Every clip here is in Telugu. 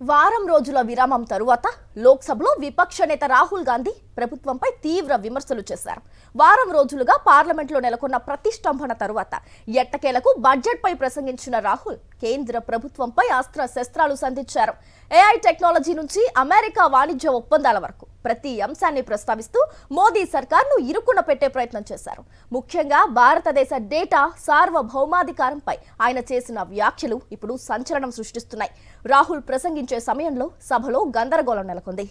వారం రోజుల విరామం తరువాత లోక్సభలో విపక్ష నేత రాహుల్ గాంధీ ప్రభుత్వంపై తీవ్ర విమర్శలు చేశారు. వారం రోజులుగా పార్లమెంట్లో నెలకొన్న ప్రతిష్టంభన తరువాత ఎట్టకేలకు బడ్జెట్పై ప్రసంగించిన రాహుల్ కేంద్ర ప్రభుత్వంపై అస్త్ర శస్త్రాలు సంధించారు. ఏఐ టెక్నాలజీ నుంచి అమెరికా వాణిజ్య ఒప్పందాల వరకు ప్రతి అంశాన్ని ప్రస్తావిస్తూ మోదీ సర్కార్ను ఇరుకున పెట్టే ప్రయత్నం చేశారు. ముఖ్యంగా భారతదేశ డేటా సార్వభౌమాధికారంపై ఆయన చేసిన వ్యాఖ్యలు ఇప్పుడు సంచలనం సృష్టిస్తున్నాయి. రాహుల్ ప్రసంగించే సమయంలో సభలో గందరగోళం నెలకొంది.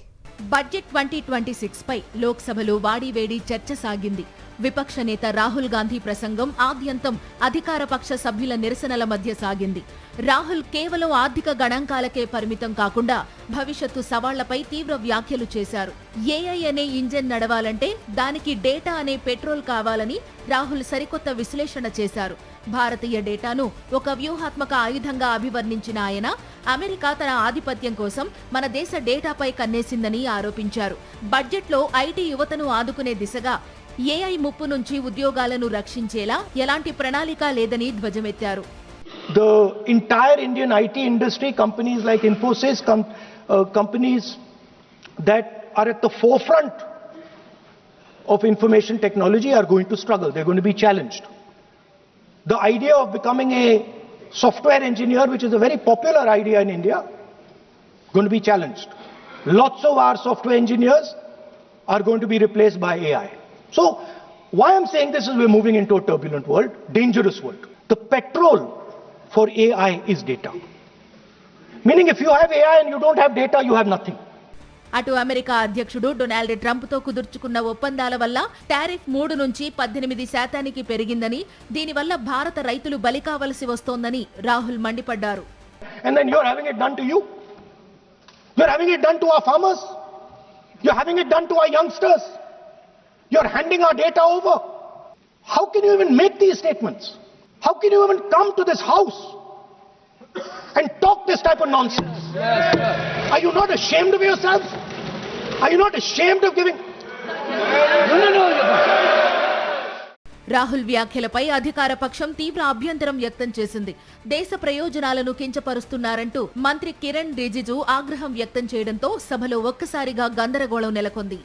బడ్జెట్ 2026 పై లోక్సభలో వాడివేడి చర్చ సాగింది. విపక్ష నేత రాహుల్ గాంధీ ప్రసంగం ఆద్యంతం అధికార పక్ష సభ్యుల నిరసనల మధ్య సాగింది. రాహుల్ కేవలం ఆర్థిక గణాంకాలకే పరిమితం కాకుండా భవిష్యత్తు సవాళ్లపై తీవ్ర వ్యాఖ్యలు చేశారు. ఏఐ అనే ఇంజన్ నడవాలంటే దానికి డేటా అనే పెట్రోల్ కావాలని రాహుల్ సరికొత్త విశ్లేషణ చేశారు. భారతీయ డేటాను ఒక వ్యూహాత్మక ఆయుధంగా అభివర్ణించిన ఆయన అమెరికా తన ఆధిపత్యం కోసం మన దేశ డేటాపై కన్నేసిందని ఆరోపించారు. బడ్జెట్లో ఐటీ యువతను ఆదుకునే దిశగా ఏఐ ముప్పు నుంచి ఉద్యోగాలను రక్షించేలా ఎలాంటి ప్రణాళిక లేదని ధ్వజమెత్తారు. The entire Indian IT industry, companies like Infosys, companies that are at the forefront of information technology are going to struggle. They're going to be challenged. The idea of becoming a software engineer, which is a very popular idea in India, going to be challenged. Lots of our software engineers are going to be replaced by AI. So, why I'm saying this is we're moving into a turbulent world, dangerous world. The petrol for AI is data. Meaning if you have AI and you don't have data, you have nothing. అటు అమెరికా అధ్యక్షుడు డొనాల్డ్ ట్రంప్ తో కుదుర్చుకున్న ఒప్పందాల వల్ల టారిఫ్ 3 నుంచి 18% పెరిగిందని, దీనివల్ల భారత రైతులు బలి కావలసి వస్తోందని రాహుల్ మండిపడ్డారు. And then you're having it done to you. You're having it done to our farmers. You're having it done to our youngsters. You're handing our data over. How can you even make these statements? How can you even come to this house and talk this type of nonsense? Are you not ashamed of yourselves? Are you not ashamed of giving? No. Rahul వ్యాఖ్యలపై అధికార పక్షం తీవ్ర అభ్యంతరం వ్యక్తం చేసింది. దేశ ప్రయోజనాలను కించపరుస్తున్నారంటూ మంత్రి కిరణ్ రిజిజు ఆగ్రహం వ్యక్తం చేయడంతో సభలో ఒక్కసారిగా గందరగోళం నెలకొంది.